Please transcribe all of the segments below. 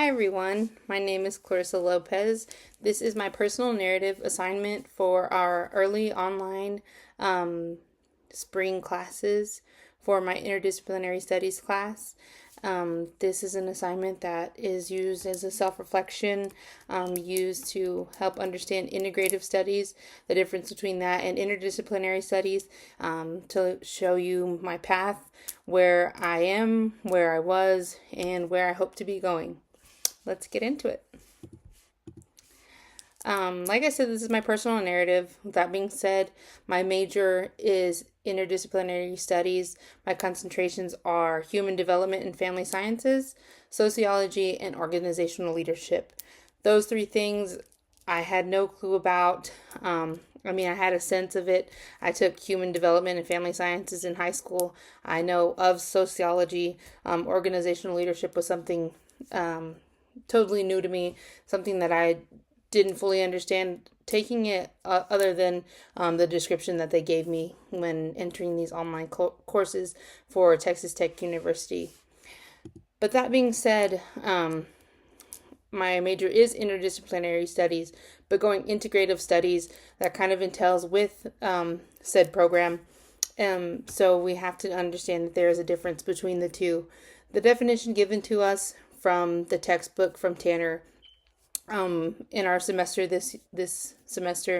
Hi everyone, my name is Clarissa Lopez. This is my personal narrative assignment for our early online spring classes for my interdisciplinary studies class. This is an assignment that is used as a self-reflection, used to help understand integrative studies, the difference between that and interdisciplinary studies, to show you my path, where I am, where I was, and where I hope to be going. Let's get into it. Like I said, this is my personal narrative. With that being said, my major is interdisciplinary studies. My concentrations are human development and family sciences, sociology, and organizational leadership. Those three things I had no clue about. I had a sense of it. I took human development and family sciences in high school. I know of sociology. Organizational leadership was something totally new to me, something that I didn't fully understand taking it other than the description that they gave me when entering these online courses for Texas Tech University. But that being said, my major is interdisciplinary studies, but going integrative studies, that kind of entails with said program. So we have to understand that there is a difference between the two. The definition given to us from the textbook from Tanner in our semester this semester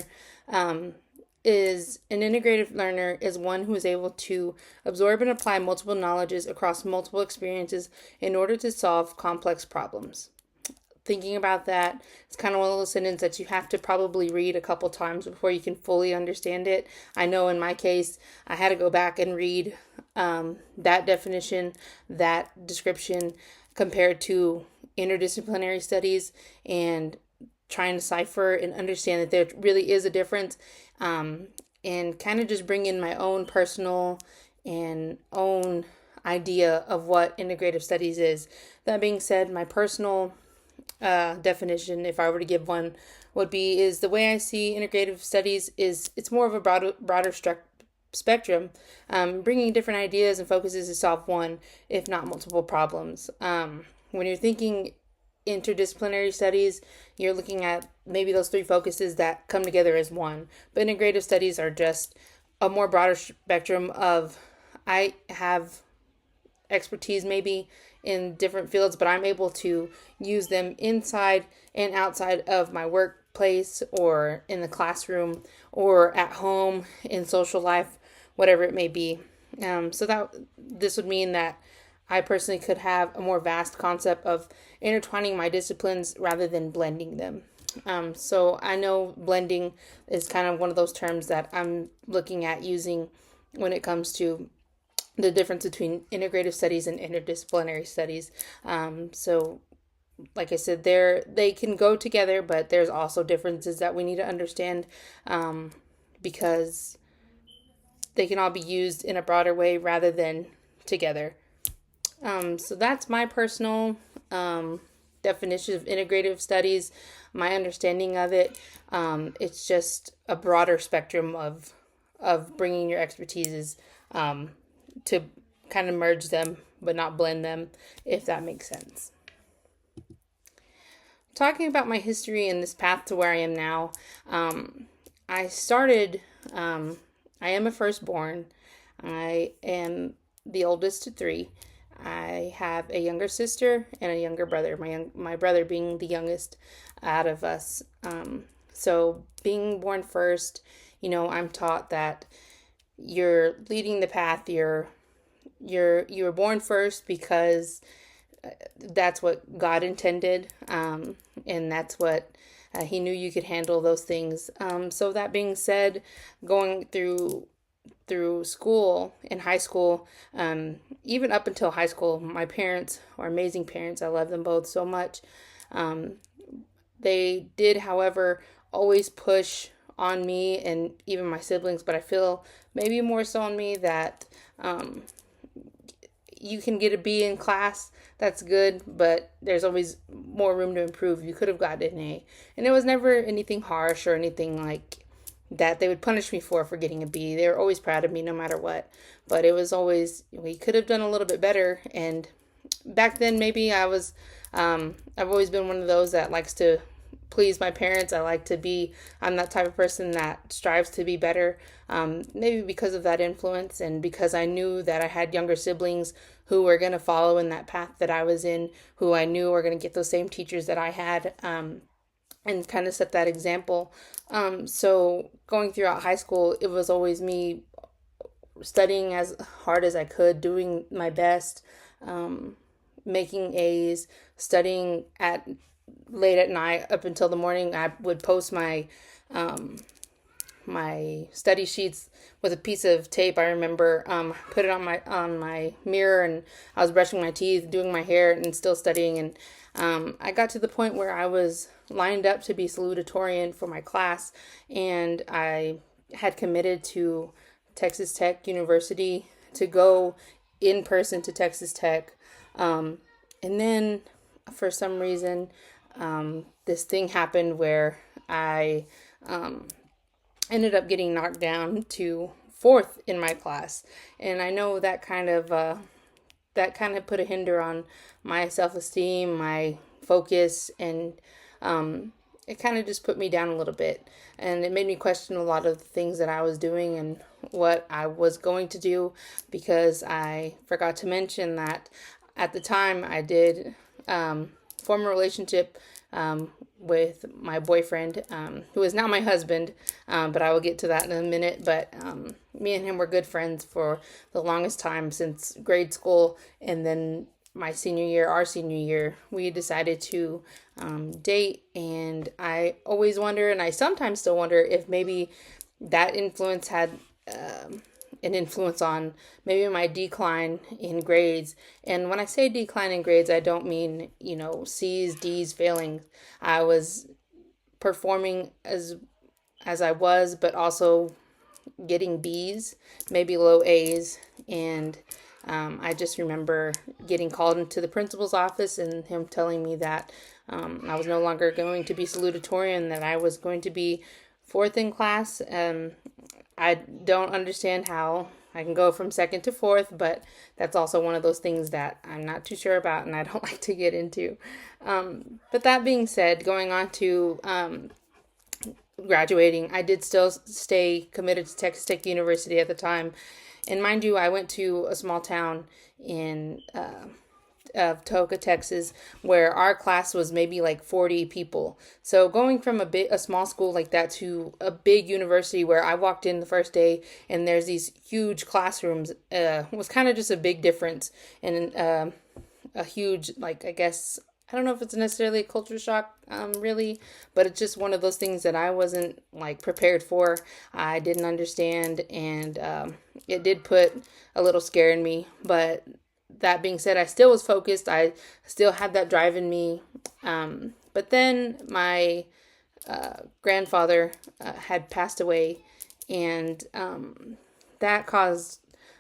is an integrative learner is one who is able to absorb and apply multiple knowledges across multiple experiences in order to solve complex problems. Thinking about that, it's kind of one of those sentences that you have to probably read a couple times before you can fully understand it. I know in my case, I had to go back and read that definition, that description, compared to interdisciplinary studies and trying to decipher and understand that there really is a difference, and kind of just bring in my own personal and own idea of what integrative studies is. That being said, my personal definition, if I were to give one, would be is the way I see integrative studies is it's more of a broader spectrum, bringing different ideas and focuses to solve one, if not multiple problems. When you're thinking interdisciplinary studies, you're looking at maybe those three focuses that come together as one. But integrative studies are just a more broader spectrum of, I have expertise maybe in different fields, but I'm able to use them inside and outside of my workplace or in the classroom or at home in social life, whatever it may be. So that this would mean that I personally could have a more vast concept of intertwining my disciplines rather than blending them. So I know blending is kind of one of those terms that I'm looking at using when it comes to the difference between integrative studies and interdisciplinary studies. So like I said, they can go together, but there's also differences that we need to understand, because they can all be used in a broader way rather than together. So that's my personal definition of integrative studies, my understanding of it. It's just a broader spectrum of bringing your expertises to kind of merge them, but not blend them, if that makes sense. Talking about my history and this path to where I am now, I am a firstborn. I am the oldest of three. I have a younger sister and a younger brother, my brother being the youngest out of us. So being born first, I'm taught that you're leading the path. You were born first because that's what God intended, and that's what He knew you could handle those things. So that being said, going through school and high school, even up until high school, my parents are amazing parents. I love them both so much. They did, however, always push on me and even my siblings, but I feel maybe more so on me that you can get a B in class, that's good, but there's always more room to improve. You could have gotten an A. And it was never anything harsh or anything like that they would punish me for getting a B. They were always proud of me no matter what. But it was always, we could have done a little bit better. And back then maybe I was I've always been one of those that likes to please my parents. I'm that type of person that strives to be better, maybe because of that influence and because I knew that I had younger siblings who were going to follow in that path that I was in, who I knew were going to get those same teachers that I had, and kind of set that example. So going throughout high school, it was always me studying as hard as I could, doing my best, making A's, studying at late at night up until the morning. I would post my my study sheets with a piece of tape. I remember put it on my mirror, and I was brushing my teeth, doing my hair, and still studying. And I got to the point where I was lined up to be salutatorian for my class, and I had committed to Texas Tech University to go in person to Texas Tech. And then for some reason, this thing happened where I ended up getting knocked down to fourth in my class. And I know that kind of put a hinder on my self-esteem, my focus, and it kind of just put me down a little bit. And it made me question a lot of the things that I was doing and what I was going to do, because I forgot to mention that at the time I did form a relationship with my boyfriend, who is now my husband, but I will get to that in a minute. But me and him were good friends for the longest time, since grade school, and then our senior year, we decided to date. And I always wonder, and I sometimes still wonder, if maybe that influence had an influence on maybe my decline in grades. And when I say decline in grades, I don't mean, C's, D's, failing. I was performing as I was, but also getting B's, maybe low A's. And I just remember getting called into the principal's office and him telling me that I was no longer going to be salutatorian, that I was going to be fourth in class. I don't understand how I can go from second to fourth, but that's also one of those things that I'm not too sure about and I don't like to get into. But that being said, going on to graduating, I did still stay committed to Texas Tech University at the time. And mind you, I went to a small town in of Toca, Texas, where our class was maybe like 40 people. So going from a small school like that to a big university where I walked in the first day and there's these huge classrooms was kind of just a big difference, and a huge, like, I guess, I don't know if it's necessarily a culture shock, really, but it's just one of those things that I wasn't like prepared for. I didn't understand, and it did put a little scare in me. But that being said, I still was focused. I still had that drive in me. But then my grandfather had passed away, and that caused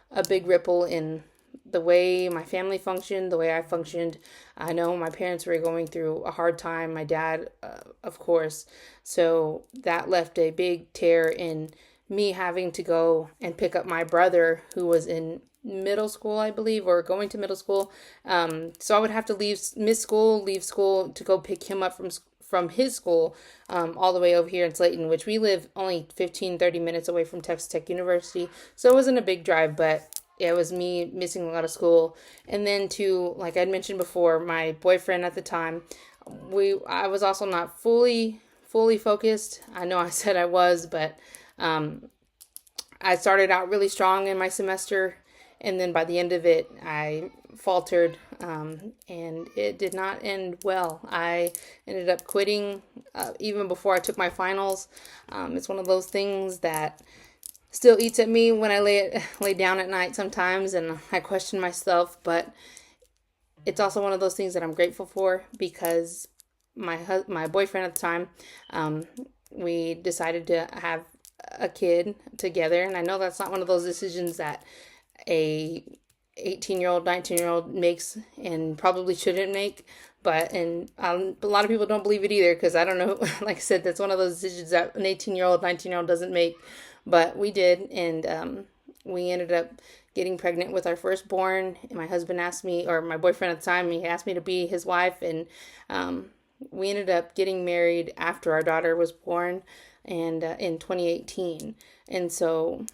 a big ripple in the way my family functioned, the way I functioned. I know my parents were going through a hard time, my dad, of course. So that left a big tear in me having to go and pick up my brother, who was in middle school, I believe, or going to middle school. So I would have to leave school to go pick him up from his school, all the way over here in Slayton, which we live only 15-30 minutes away from Texas Tech University. So it wasn't a big drive, but it was me missing a lot of school. And then to, like I'd mentioned before, my boyfriend at the time, I was also not fully focused. I know I said I was, but I started out really strong in my semester, and then by the end of it, I faltered, and it did not end well. I ended up quitting even before I took my finals. It's one of those things that still eats at me when I lay down at night sometimes, and I question myself. But it's also one of those things that I'm grateful for, because my boyfriend at the time, we decided to have a kid together. And I know that's not one of those decisions that a 18-year-old, 19-year-old makes, and probably shouldn't make. But a lot of people don't believe it either, because I don't know, like I said, that's one of those decisions that an 18-year-old, 19-year-old doesn't make. But we did, and we ended up getting pregnant with our firstborn. And my husband asked me, or my boyfriend at the time, he asked me to be his wife. And we ended up getting married after our daughter was born, and in 2018. And so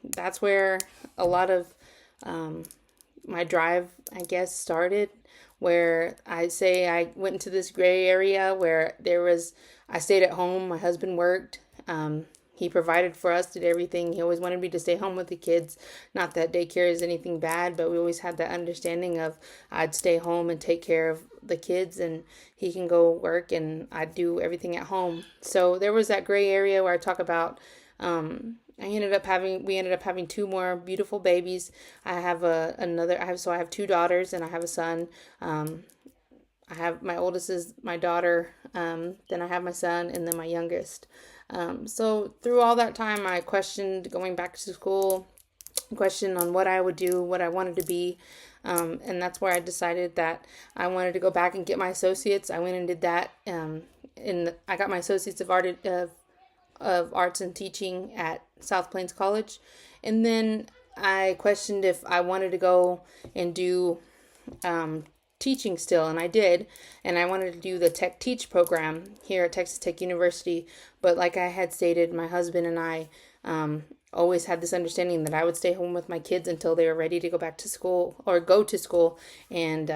that's where a lot of my drive, I guess, started, where I say I went into this gray area where I stayed at home, my husband worked, he provided for us, did everything. He always wanted me to stay home with the kids. Not that daycare is anything bad, but we always had that understanding of I'd stay home and take care of the kids, and he can go work, and I'd do everything at home. So there was that gray area where I talk about we ended up having two more beautiful babies. I have two daughters and I have a son. I have my oldest is my daughter, then I have my son, and then my youngest. So through all that time, I questioned going back to school, questioned on what I would do, what I wanted to be. And that's where I decided that I wanted to go back and get my associates. I went and did that. I got my associates of arts and teaching at South Plains College. And then I questioned if I wanted to go and do teaching still, and I did. And I wanted to do the Tech Teach program here at Texas Tech University. But like I had stated, my husband and I always had this understanding that I would stay home with my kids until they were ready to go back to school or go to school, and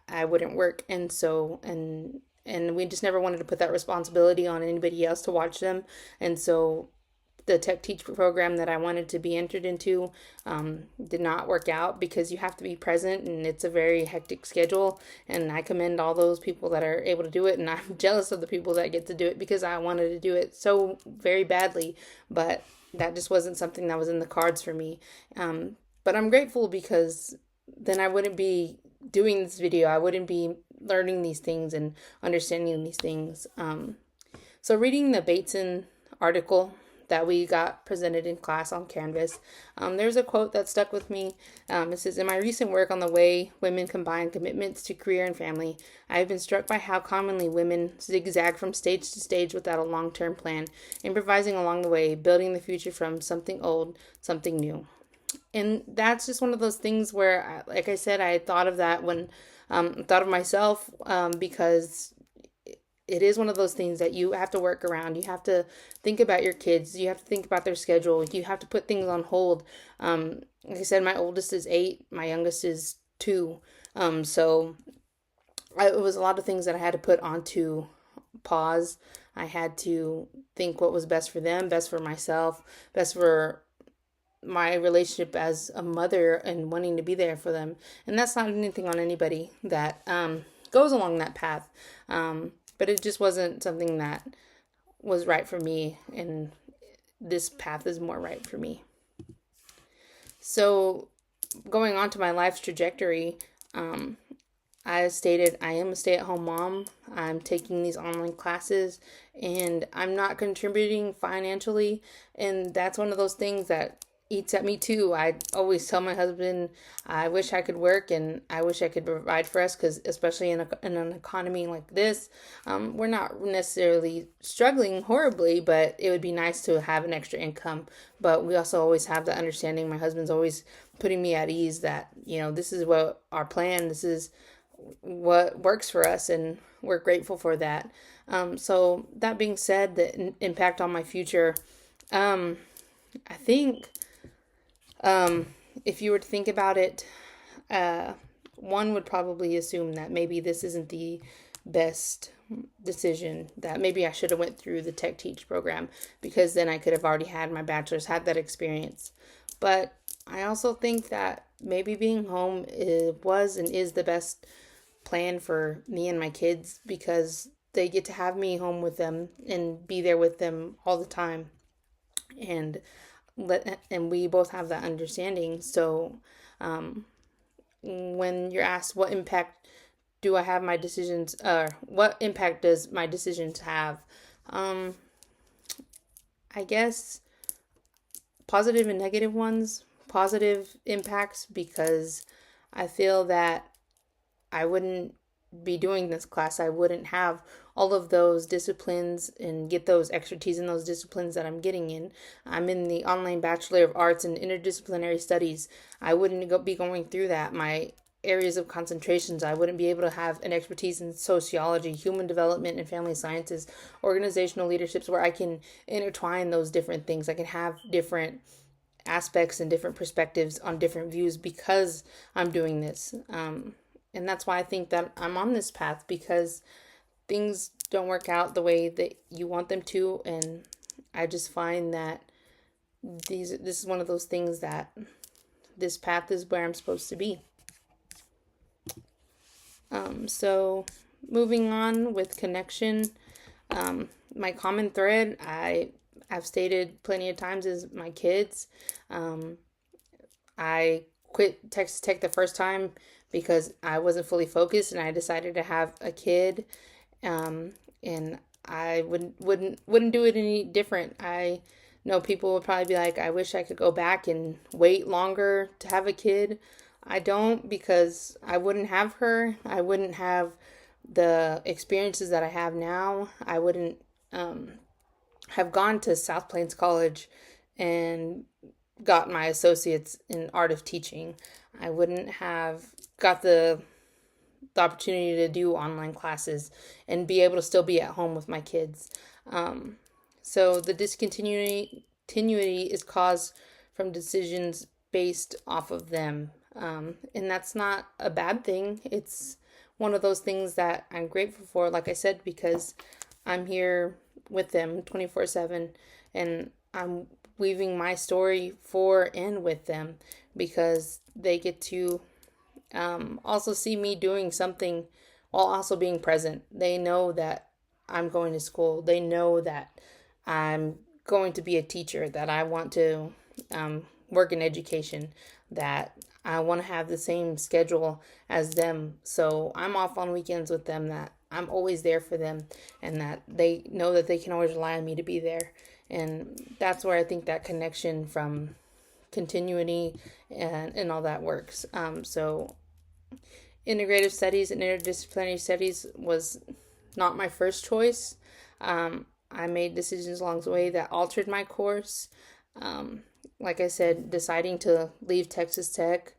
I wouldn't work. And so, and we just never wanted to put that responsibility on anybody else to watch them. And so the Tech Teach program that I wanted to be entered into did not work out, because you have to be present, and it's a very hectic schedule. And I commend all those people that are able to do it, and I'm jealous of the people that get to do it, because I wanted to do it so very badly, but that just wasn't something that was in the cards for me. But I'm grateful, because then I wouldn't be doing this video. I wouldn't be learning these things and understanding these things. So reading the Bateson article that we got presented in class on Canvas, there's a quote that stuck with me. It says, "In my recent work on the way women combine commitments to career and family, I have been struck by how commonly women zigzag from stage to stage without a long-term plan, improvising along the way, building the future from something old, something new." And that's just one of those things where, like I said, I thought of that when thought of myself, because it is one of those things that you have to work around. You have to think about your kids. You have to think about their schedule. You have to put things on hold. Like I said, my oldest is 8. My youngest is 2. So it was a lot of things that I had to put onto pause. I had to think what was best for them, best for myself, best for my relationship as a mother, and wanting to be there for them. And that's not anything on anybody that goes along that path. But it just wasn't something that was right for me, and this path is more right for me. So going on to my life's trajectory, I stated I am a stay-at-home mom. I'm taking these online classes, and I'm not contributing financially. And that's one of those things that eats at me too. I always tell my husband, I wish I could work, and I wish I could provide for us, because especially in an economy like this, we're not necessarily struggling horribly, but it would be nice to have an extra income. But we also always have the understanding, my husband's always putting me at ease that, this is what our plan, this is what works for us, and we're grateful for that. So that being said, the impact on my future, I think if you were to think about it, one would probably assume that maybe this isn't the best decision, that maybe I should have went through the Tech Teach program, because then I could have already had my bachelor's, had that experience. But I also think that maybe being home was and is the best plan for me and my kids, because they get to have me home with them and be there with them all the time. And we both have that understanding. So when you're asked what impact do I have my decisions, what impact does my decisions have, I guess positive and negative ones. Positive impacts, because I feel that I wouldn't be doing this class, I wouldn't have all of those disciplines and get those expertise in those disciplines that I'm getting in. I'm in the online Bachelor of Arts in Interdisciplinary Studies. I wouldn't be going through that. My areas of concentrations, I wouldn't be able to have an expertise in sociology, human development, and family sciences, organizational leaderships, where I can intertwine those different things. I can have different aspects and different perspectives on different views because I'm doing this. And that's why I think that I'm on this path, because things don't work out the way that you want them to. And I just find that this is one of those things that this path is where I'm supposed to be. So moving on with connection, my common thread, I've stated plenty of times, is my kids. I quit Texas Tech the first time because I wasn't fully focused and I decided to have a kid. And I wouldn't do it any different. I know people would probably be like, I wish I could go back and wait longer to have a kid. I don't, because I wouldn't have her. I wouldn't have the experiences that I have now. I wouldn't have gone to South Plains College and got my associates in art of teaching. I wouldn't have got the opportunity to do online classes and be able to still be at home with my kids. So the discontinuity is caused from decisions based off of them. And that's not a bad thing. It's one of those things that I'm grateful for, like I said, because I'm here with them 24/7, and I'm weaving my story for and with them, because they get to also see me doing something while also being present. They know that I'm going to school. They know that I'm going to be a teacher, that I want to work in education, that I want to have the same schedule as them. So I'm off on weekends with them, that I'm always there for them, and that they know that they can always rely on me to be there. And that's where I think that connection from continuity and all that works. So integrative studies and interdisciplinary studies was not my first choice. I made decisions along the way that altered my course. Like I said, deciding to leave Texas Tech,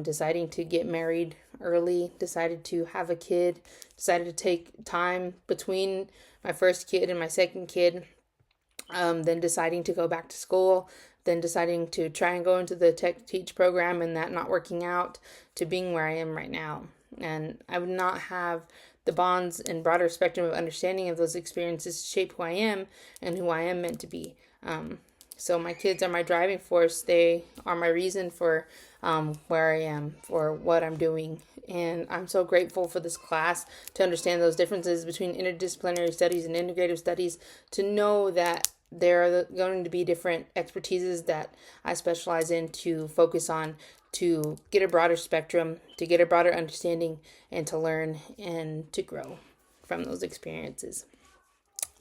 deciding to get married early, decided to have a kid, decided to take time between my first kid and my second kid, then deciding to go back to school, then deciding to try and go into the tech teach program and that not working out, to being where I am right now. And I would not have the bonds and broader spectrum of understanding of those experiences shape who I am and who I am meant to be. So my kids are my driving force. They are my reason for where I am, for what I'm doing. And I'm so grateful for this class to understand those differences between interdisciplinary studies and integrative studies, to know that there are going to be different expertises that I specialize in, to focus on, to get a broader spectrum, to get a broader understanding, and to learn and to grow from those experiences.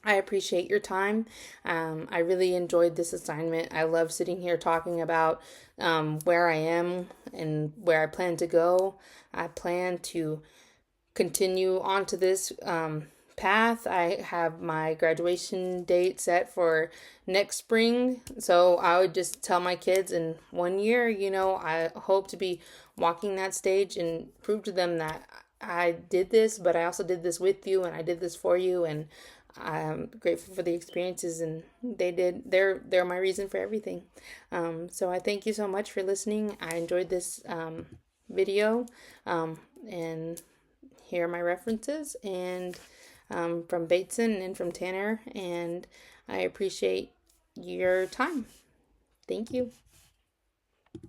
I appreciate your time. I really enjoyed this assignment. I love sitting here talking about where I am and where I plan to go. I plan to continue onto this path. I have my graduation date set for next spring. So I would just tell my kids, in 1 year, I hope to be walking that stage and prove to them that I did this, but I also did this with you, and I did this for you, and I'm grateful for the experiences, and they're my reason for everything. So I thank you so much for listening. I enjoyed this video, and here are my references, and from Bateson and from Tanner, and I appreciate your time. Thank you.